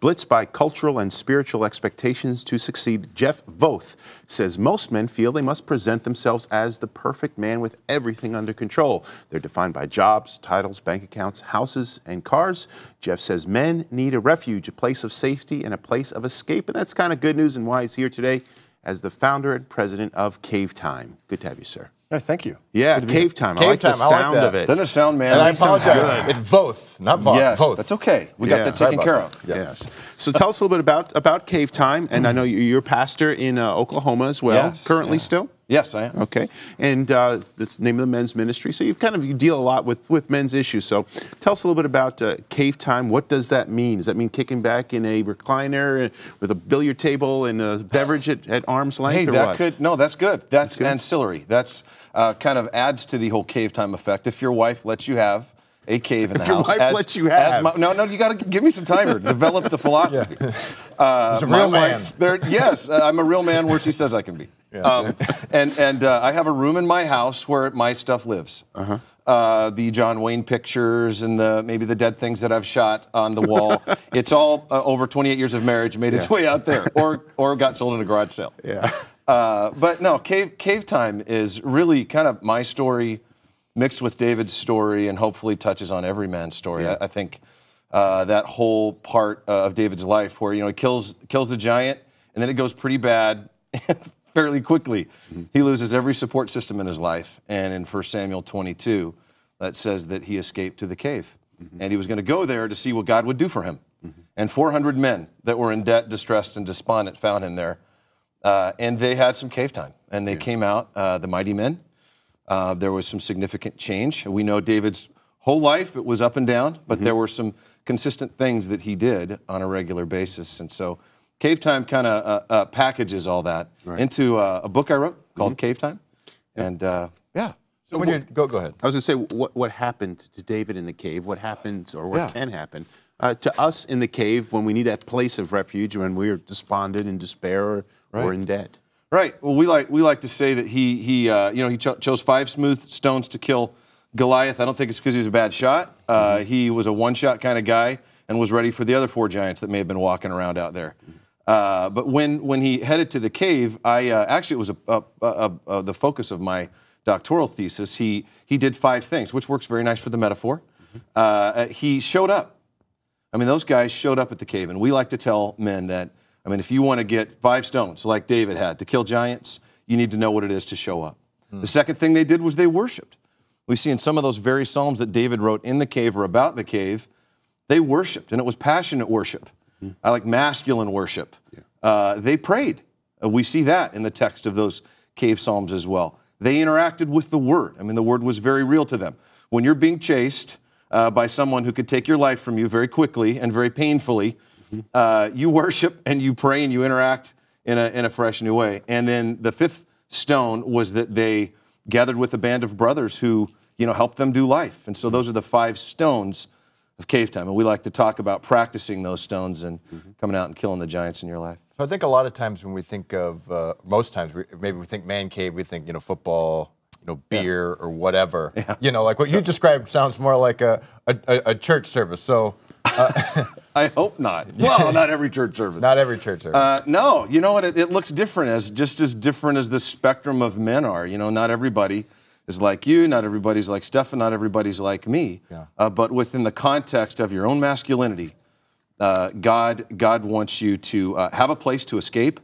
Blitzed by cultural and spiritual expectations to succeed, Jeff Voth says most men feel they must present themselves as the perfect man with everything under control. They're defined by jobs, titles, bank accounts, houses, and cars. Jeff says men need a refuge, a place of safety, and a place of escape. And that's kind of good news and why he's here today as the founder and president of Cavetime. Good to have you, sir. Yeah, thank you. Yeah, Cavetime. I like the sound of it. Doesn't it sound, man? And I apologize. It's Voth, not Voth. Yes, Voth. that's okay. We got that taken care of. Yes. So tell us a little bit about Cavetime. And I know you're a pastor in Oklahoma as well, currently still? Yes, I am. Okay. And that's the name of the men's ministry. So you deal a lot with men's issues. So tell us a little bit about Cavetime. What does that mean? Does that mean kicking back in a recliner with a billiard table and a beverage at arm's length? Hey, no, that's good. That's ancillary. That's kind of adds to the whole Cavetime effect. If your wife lets you have a cave in the house. If your wife lets you have. No, you got to give me some time here to develop the philosophy. He's a real man. Yes, I'm a real man where she says I can be. Yeah. And I have a room in my house where my stuff lives. The John Wayne pictures and maybe the dead things that I've shot on the wall. It's all over 28 years of marriage made its way out there, or got sold in a garage sale. Yeah. But no, Cavetime is really kind of my story mixed with David's story and hopefully touches on every man's story. I think that whole part of David's life where, he kills the giant and then it goes pretty bad fairly quickly. He loses every support system in his life. And in 1 Samuel 22, that says that he escaped to the cave. And he was going to go there to see what God would do for him. And 400 men that were in debt, distressed, and despondent found him there. And they had some Cavetime. And they came out, the mighty men. There was some significant change. We know David's whole life, it was up and down, but there were some consistent things that he did on a regular basis. And so Cavetime kind of packages all that into a book I wrote called Cavetime. And yeah. So when go ahead. I was going to say, what happened to David in the cave? What happens or what can happen to us in the cave when we need that place of refuge, when we're despondent, in despair, or in debt? Right. Well, we like to say that he chose 5 smooth stones to kill Goliath. I don't think it's because he was a bad shot. He was a one-shot kind of guy and was ready for the other 4 giants that may have been walking around out there. But when he headed to the cave, actually it was the focus of my doctoral thesis. He did 5 things, which works very nice for the metaphor. He showed up. I mean, those guys showed up at the cave, and we like to tell men that, if you want to get 5 stones like David had to kill giants, you need to know what it is to show up. The second thing they did was they worshiped. We see in some of those very psalms that David wrote in the cave or about the cave, they worshiped, and it was passionate worship. I like masculine worship. They prayed. We see that in the text of those cave psalms as well. They interacted with the word. The word was very real to them. When you're being chased by someone who could take your life from you very quickly and very painfully, you worship and you pray and you interact in a fresh new way. And then the 5th stone was that they gathered with a band of brothers who helped them do life. And so those are the 5 stones of Cavetime. And we like to talk about practicing those stones and coming out and killing the giants in your life. So I think a lot of times when we think of, most times, maybe we think man cave, we think, football, beer or whatever. Like what you described sounds more like a church service. So I hope not. Well, not every church service. Not every church service. No, you know what? It looks different, just as different as the spectrum of men are. Not everybody is like you, not everybody's like Stefan, not everybody's like me. But within the context of your own masculinity, God wants you to have a place to escape,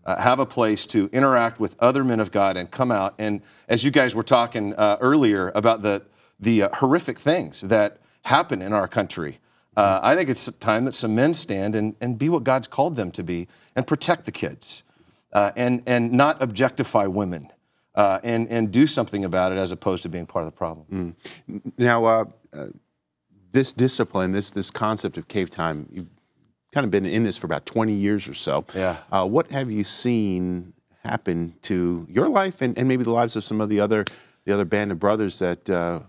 have a place to interact with other men of God and come out. And as you guys were talking earlier about the horrific things that happen in our country, I think it's time that some men stand and be what God's called them to be and protect the kids and not objectify women and do something about it as opposed to being part of the problem. Now, this discipline, this concept of Cavetime, you've kind of been in this for about 20 years or so. What have you seen happen to your life and maybe the lives of some of the other band of brothers that have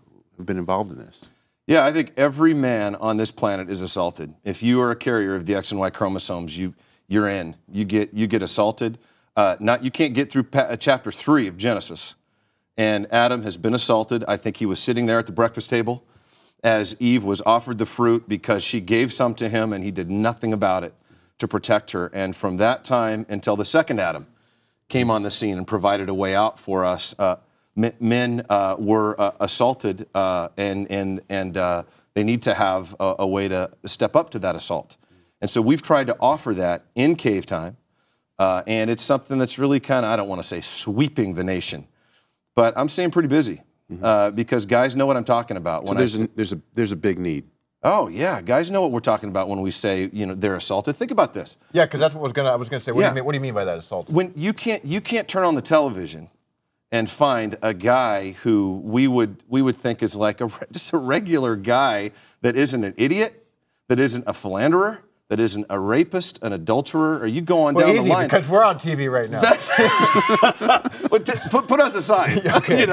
been involved in this? Yeah, I think every man on this planet is assaulted. If you are a carrier of the X and Y chromosomes, you're in. You get assaulted. You can't get through chapter 3 of Genesis, and Adam has been assaulted. I think he was sitting there at the breakfast table as Eve was offered the fruit because she gave some to him and he did nothing about it to protect her. And from that time until the second Adam came on the scene and provided a way out for us, men were assaulted, and they need to have a way to step up to that assault. And so we've tried to offer that in Cavetime, and it's something that's really kind of, I don't want to say sweeping the nation, but I'm staying pretty busy because guys know what I'm talking about. So there's a big need. Oh yeah, guys know what we're talking about when we say they're assaulted. Think about this. Yeah, because that's what I was gonna say. What do you mean by that, assault? When you can't turn on the television and find a guy who we would think is like just a regular guy that isn't an idiot, that isn't a philanderer, that isn't a rapist, an adulterer, or you go on down the line. Because we're on TV right now. Put us aside. Okay.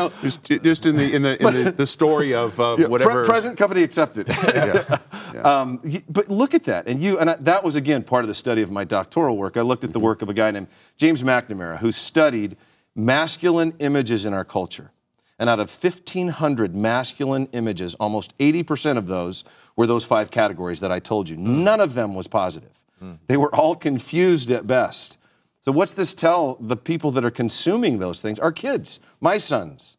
Just in the story of whatever. Present company accepted. But look at that, and that was again part of the study of my doctoral work. I looked at the work of a guy named James McNamara, who studied masculine images in our culture. And out of 1,500 masculine images, almost 80% of those were those 5 categories that I told you. None of them was positive. They were all confused at best. So what's this tell the people that are consuming those things? Our kids, my sons,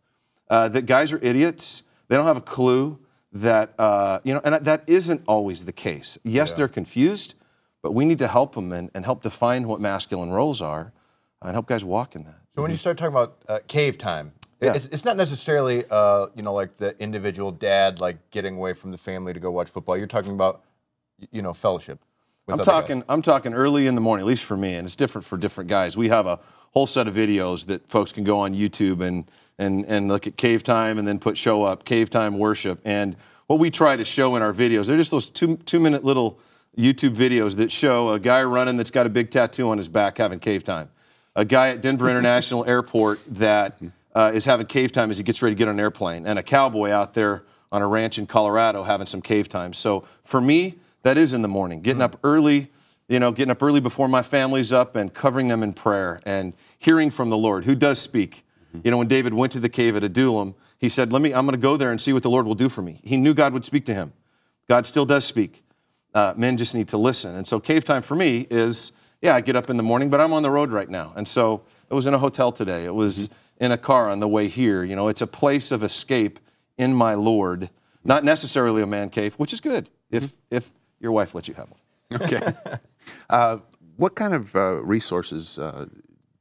that guys are idiots. They don't have a clue that, and that isn't always the case. Yes, they're confused, but we need to help them and help define what masculine roles are and help guys walk in that. So when you start talking about Cavetime, it's not necessarily, like the individual dad, like getting away from the family to go watch football. You're talking about, fellowship. I'm talking early in the morning, at least for me, and it's different for different guys. We have a whole set of videos that folks can go on YouTube and look at Cavetime and then show up Cavetime worship. And what we try to show in our videos, they're just those two-minute little YouTube videos that show a guy running that's got a big tattoo on his back having Cavetime. A guy at Denver International Airport that is having Cavetime as he gets ready to get on an airplane, and a cowboy out there on a ranch in Colorado having some Cavetime. So for me, that is in the morning, getting up early, getting up early before my family's up and covering them in prayer and hearing from the Lord, who does speak. When David went to the cave at Adullam, he said, I'm going to go there and see what the Lord will do for me. He knew God would speak to him. God still does speak. Men just need to listen. And so Cavetime for me is, I get up in the morning, but I'm on the road right now. And so it was in a hotel today. It was in a car on the way here. It's a place of escape in my Lord, not necessarily a man cave, which is good if your wife lets you have one. Okay. What kind of resources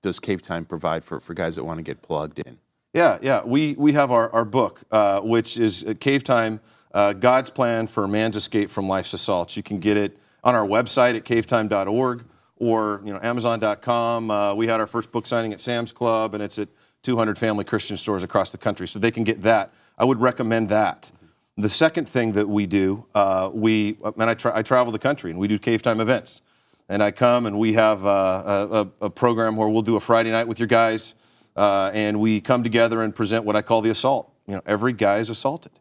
does Cavetime provide for guys that want to get plugged in? Yeah. We have our book, which is Cavetime, God's Plan for Man's Escape from Life's Assaults. You can get it on our website at cavetime.org or Amazon.com. We had our first book signing at Sam's Club, and it's at 200 family Christian stores across the country, so they can get that. I would recommend that. The second thing that we do, I travel the country, and we do Cavetime events. And I come, and we have a program where we'll do a Friday night with your guys, and we come together and present what I call the assault. Every guy is assaulted.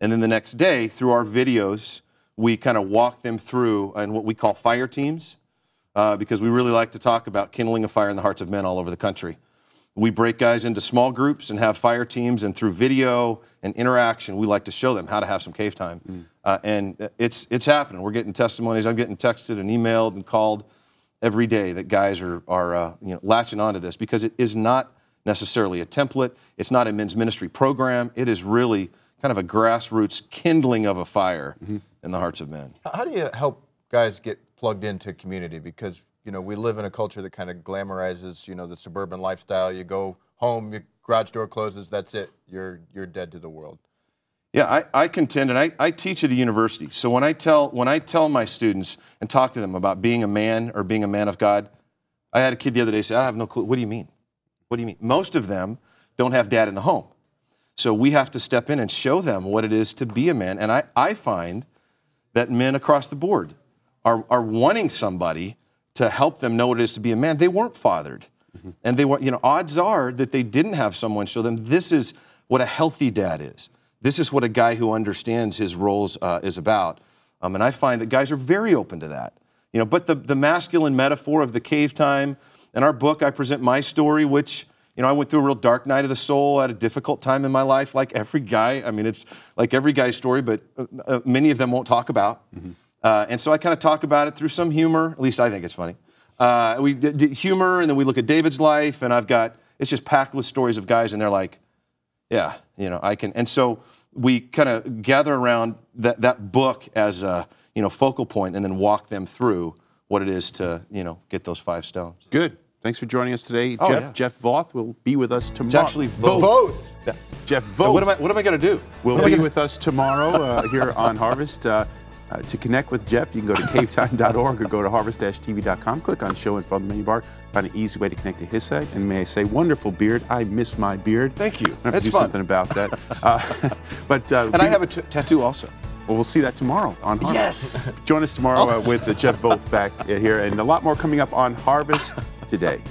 And then the next day, through our videos, we kind of walk them through in what we call fire teams, because we really like to talk about kindling a fire in the hearts of men all over the country. We break guys into small groups and have fire teams, and through video and interaction, we like to show them how to have some Cavetime. And it's happening. We're getting testimonies. I'm getting texted and emailed and called every day that guys are latching onto this, because it is not necessarily a template. It's not a men's ministry program. It is really kind of a grassroots kindling of a fire in the hearts of men. How do you help guys get plugged into community? Because we live in a culture that kind of glamorizes, the suburban lifestyle. You go home, your garage door closes, that's it. You're dead to the world. Yeah, I contend, and I teach at a university. So when I tell my students and talk to them about being a man or being a man of God, I had a kid the other day say, I have no clue. What do you mean? What do you mean? Most of them don't have dad in the home. So we have to step in and show them what it is to be a man. And I find that men across the board are wanting somebody to help them know what it is to be a man. They weren't fathered. And they were, odds are that they didn't have someone show them this is what a healthy dad is. This is what a guy who understands his roles is about. And I find that guys are very open to that. But the masculine metaphor of the Cavetime, in our book, I present my story, which, I went through a real dark night of the soul at a difficult time in my life, like every guy. I mean, it's like every guy's story, but many of them won't talk about. And so I kind of talk about it through some humor. At least I think it's funny. We did humor, and then we look at David's life, and it's just packed with stories of guys, and they're like, yeah, I can. And so we kind of gather around that book as a, focal point, and then walk them through what it is to, get those 5 stones. Good. Thanks for joining us today, Oh, Jeff. yeah. Jeff Voth will be with us tomorrow. It's actually Voth. Voth. Yeah. Jeff So Voth what am I going to do? will be with us tomorrow here on Harvest. To connect with Jeff, you can go to cavetime.org or go to harvest-tv.com. Click on Show Info on the menu bar. Find an easy way to connect to his site. And may I say, wonderful beard. I miss my beard. Thank you. I have to That's do fun. something about that. And I have a tattoo also. Well, we'll see that tomorrow on Harvest. Yes. Join us tomorrow with Jeff Voth back here, and a lot more coming up on Harvest today.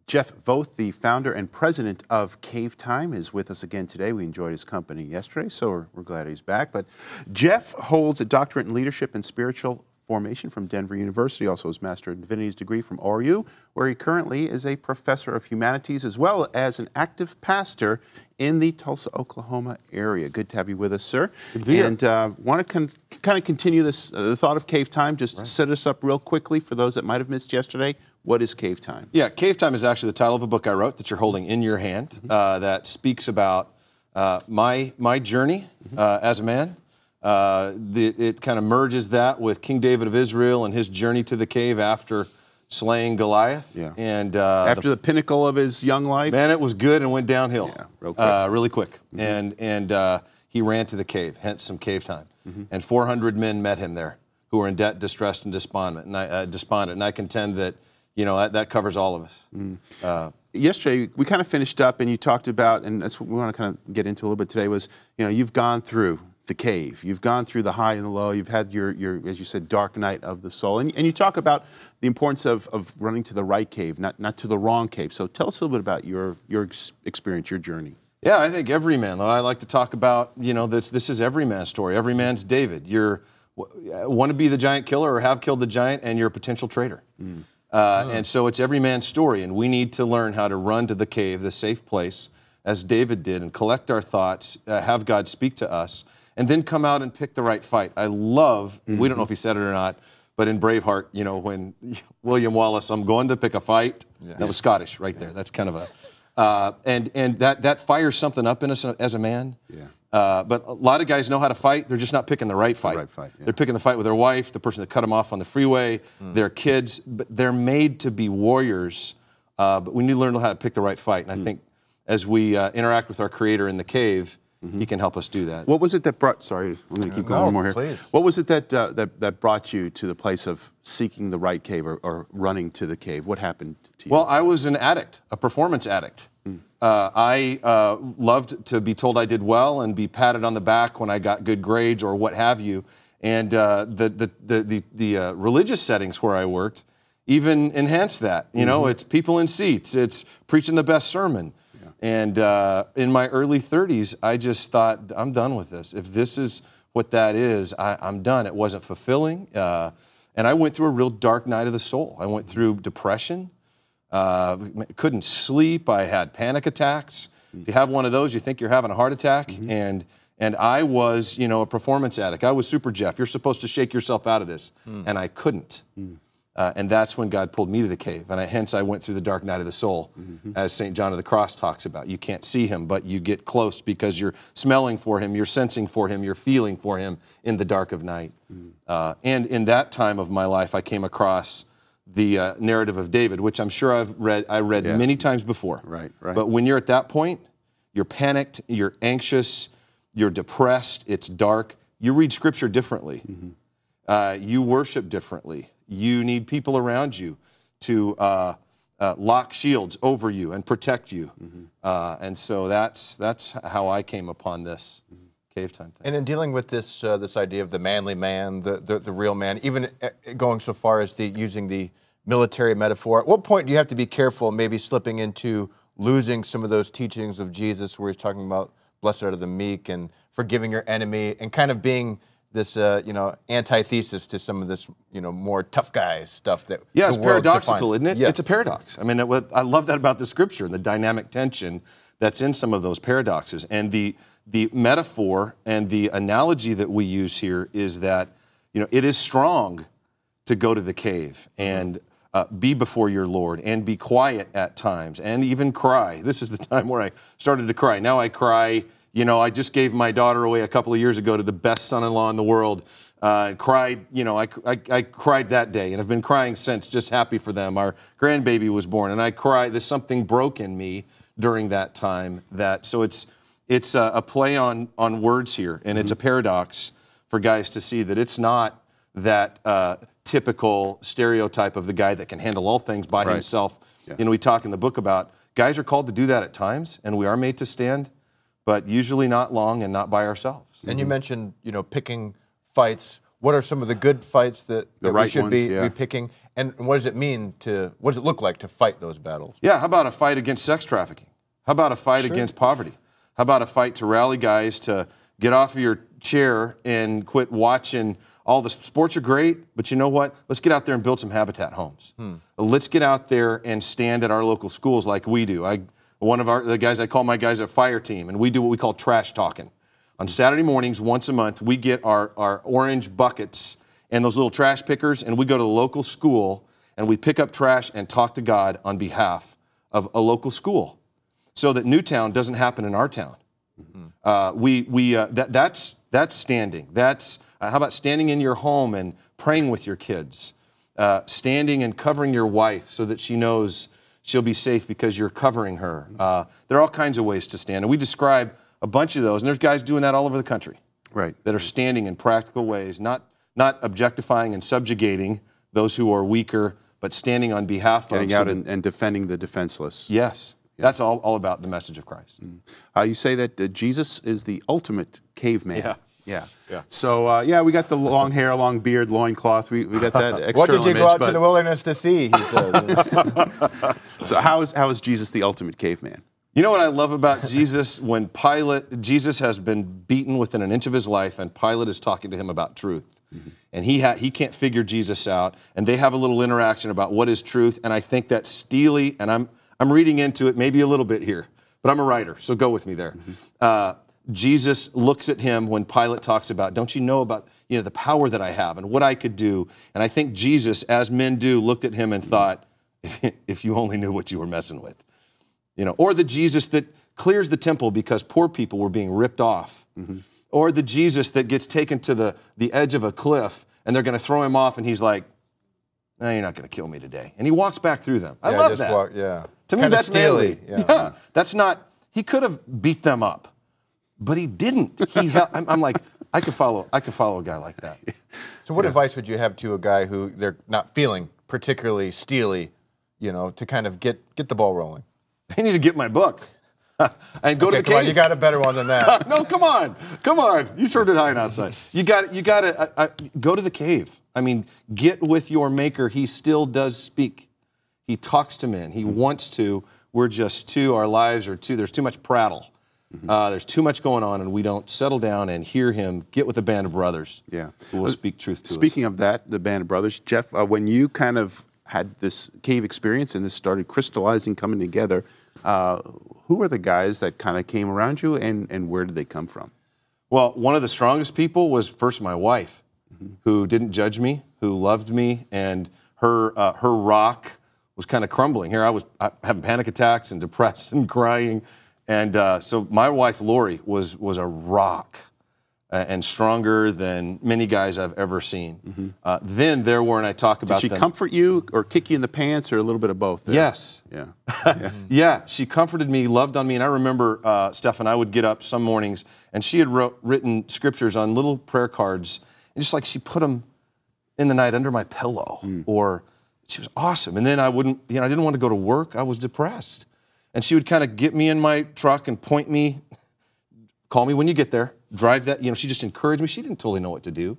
Jeff Voth, the founder and president of Cavetime, is with us again today. We enjoyed his company yesterday, so we're glad he's back. But Jeff holds a doctorate in leadership and spiritual formation from Denver University, also his Master of Divinity's degree from ORU, where he currently is a professor of humanities as well as an active pastor in the Tulsa, Oklahoma area. Good to have you with us, sir. Good to be here. And want to kind of continue this, the thought of Cavetime, just set us up real quickly for those that might have missed yesterday. What is Cavetime? Yeah, Cavetime is actually the title of a book I wrote that you're holding in your hand that speaks about my journey as a man. It kind of merges that with King David of Israel and his journey to the cave after slaying Goliath. Yeah. And After the pinnacle of his young life? man, it was good and went downhill. Yeah, real quick. Really quick. And he ran to the cave, hence some cave time. And 400 men met him there who were in debt, distressed, and despondent. And I contend that that covers all of us. Yesterday, we kind of finished up, and you talked about, and that's what we want to kind of get into a little bit today, was, you've gone through the cave. You've gone through the high and the low. You've had your as you said, dark night of the soul. And you talk about the importance of running to the right cave, not to the wrong cave. So tell us a little bit about your experience, your journey. Yeah, I think every man, though, I like to talk about, this is every man's story. Every man's David. You're want to be the giant killer or have killed the giant, and you're a potential traitor. And so it's every man's story, and we need to learn how to run to the cave, the safe place, as David did, and collect our thoughts, have God speak to us, and then come out and pick the right fight. I love, we don't know if he said it or not, but in Braveheart, when William Wallace, I'm going to pick a fight, that was Scottish right there. That's kind of a, and that fires something up in us as a man. Yeah. But a lot of guys know how to fight. They're just not picking the right fight. Yeah. They're picking the fight with their wife, the person that cut them off on the freeway, their kids. But they're made to be warriors. But we need to learn how to pick the right fight. And I think as we interact with our Creator in the cave, He can help us do that. What was it that brought? Sorry, I'm going to keep going more here. Please. What was it that brought you to the place of seeking the right cave or running to the cave? What happened to you? Well, I was an addict, a performance addict. I loved to be told I did well and be patted on the back when I got good grades or what have you. And the religious settings where I worked even enhanced that. It's people in seats. It's preaching the best sermon. And in my early 30s, I just thought, I'm done with this. If this is what that is, I'm done. It wasn't fulfilling. And I went through a real dark night of the soul. I went through depression. Couldn't sleep. I had panic attacks. If you have one of those, you think you're having a heart attack. And I was, a performance addict. I was Super Jeff. You're supposed to shake yourself out of this. And I couldn't. And that's when God pulled me to the cave. And hence I went through the dark night of the soul, as St. John of the Cross talks about. You can't see him, but you get close because you're smelling for him, you're sensing for him, you're feeling for him in the dark of night. And in that time of my life, I came across the narrative of David, which I'm sure I read many times before. Right. But when you're at that point, you're panicked, you're anxious, you're depressed, it's dark. You read Scripture differently. You worship differently. You need people around you to lock shields over you and protect you. And so that's how I came upon this cave time thing. And in dealing with this this idea of the manly man, the real man, even going so far as using the military metaphor, at what point do you have to be careful maybe slipping into losing some of those teachings of Jesus where he's talking about blessed are the meek and forgiving your enemy and kind of being you know, antithesis to some of this, you know, more tough guys stuff that it's the world paradoxical, defines. isn't it? Yeah. It's a paradox. I mean, I love that about the Scripture and the dynamic tension that's in some of those paradoxes. And the metaphor and the analogy that we use here is that, you know, it is strong to go to the cave and be before your Lord and be quiet at times and even cry. This is the time where I started to cry. Now I cry. You know, I just gave my daughter away a couple of years ago to the best son-in-law in the world. Cried, you know, I cried that day and have been crying since, just happy for them. Our grandbaby was born and I cried. There's something broke in me during that time. So it's a play on words here, and it's a paradox for guys to see that it's not that typical stereotype of the guy that can handle all things by himself. Yeah. You know, we talk in the book about guys are called to do that at times, and we are made to stand, but usually not long and not by ourselves. And you mentioned, you know, picking fights. What are some of the good fights that we should be picking? And what does it mean what does it look like to fight those battles? Yeah, how about a fight against sex trafficking? How about a fight against poverty? How about a fight to rally guys to get off of your chair and quit watching? All the sports are great, but you know what? Let's get out there and build some habitat homes. Let's get out there and stand at our local schools like we do. One of the guys, I call my guys a fire team, and we do what we call trash talking. On Saturday mornings, once a month, we get our orange buckets and those little trash pickers, and we go to the local school, and we pick up trash and talk to God on behalf of a local school so that Newtown doesn't happen in our town. That's standing. How about standing in your home and praying with your kids? Standing and covering your wife so that she knows she'll be safe because you're covering her. There are all kinds of ways to stand, and we describe a bunch of those, and there's guys doing that all over the country. Right. That are standing in practical ways, not objectifying and subjugating those who are weaker, but standing on behalf of... Getting out and defending the defenseless. Yes. Yeah. That's all about the message of Christ. You say that Jesus is the ultimate caveman. Yeah. So, we got the long hair, long beard, loincloth. We got that external image. What did you go out to the wilderness to see, he says. So how is Jesus the ultimate caveman? You know what I love about Jesus? When Jesus has been beaten within an inch of his life, and Pilate is talking to him about truth. And he can't figure Jesus out, and they have a little interaction about what is truth, and I think that's steely, and I'm reading into it maybe a little bit here, but I'm a writer, so go with me there. Jesus looks at him when Pilate talks about, don't you know about the power that I have and what I could do? And I think Jesus, as men do, looked at him and thought, if you only knew what you were messing with. Or the Jesus that clears the temple because poor people were being ripped off. Or the Jesus that gets taken to the edge of a cliff and they're going to throw him off and he's like, no, you're not going to kill me today. And he walks back through them. I love that. To me, that's manly. Yeah. That's not, he could have beat them up. But he didn't. I'm like, I could follow a guy like that. So what advice would you have to a guy who they're not feeling particularly steely, to kind of get the ball rolling? They need to get my book and go to the cave. On, you got a better one than that. No, come on. You sort it high and outside. You got to go to the cave. I mean, get with your Maker. He still does speak. He talks to men. He wants to. We're just too. Our lives are too. There's too much prattle. There's too much going on, and we don't settle down and hear him. Get with a band of brothers who will speak truth to us. Speaking of that, the band of brothers, Jeff, when you kind of had this cave experience and this started crystallizing, coming together, who were the guys that kind of came around you, and where did they come from? Well, one of the strongest people was first my wife, who didn't judge me, who loved me, and her rock was kind of crumbling. Here I was having panic attacks and depressed and crying. And so my wife, Lori, was a rock and stronger than many guys I've ever seen. Then there were, and I talk about Did she comfort you or kick you in the pants or a little bit of both? There? Yes. Yeah. Yeah, she comforted me, loved on me. And I remember, Steph, and I would get up some mornings, and she had written scriptures on little prayer cards. And just like she put them in the night under my pillow. Or she was awesome. And then I didn't want to go to work. I was depressed. And she would kind of get me in my truck and point me, call me when you get there, drive that. She just encouraged me. She didn't totally know what to do,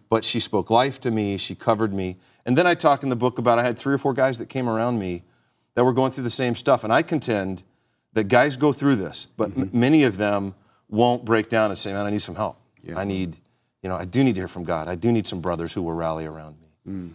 but she spoke life to me. She covered me. And then I talk in the book about I had 3 or 4 guys that came around me that were going through the same stuff. And I contend that guys go through this, but many of them won't break down and say, man, I need some help. I need I do need to hear from God. I do need some brothers who will rally around me.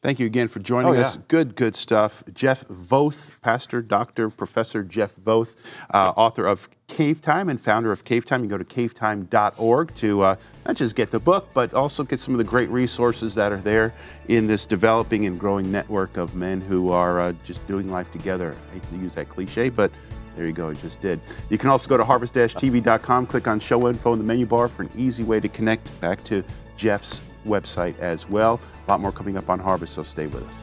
Thank you again for joining us. Good stuff. Jeff Voth, pastor, doctor, professor Jeff Voth, author of Cavetime and founder of Cavetime. You can go to cavetime.org to not just get the book, but also get some of the great resources that are there in this developing and growing network of men who are just doing life together. I hate to use that cliche, but there you go, it just did. You can also go to harvest-tv.com, click on show info in the menu bar for an easy way to connect back to Jeff's website as well. A lot more coming up on Harvest, so stay with us.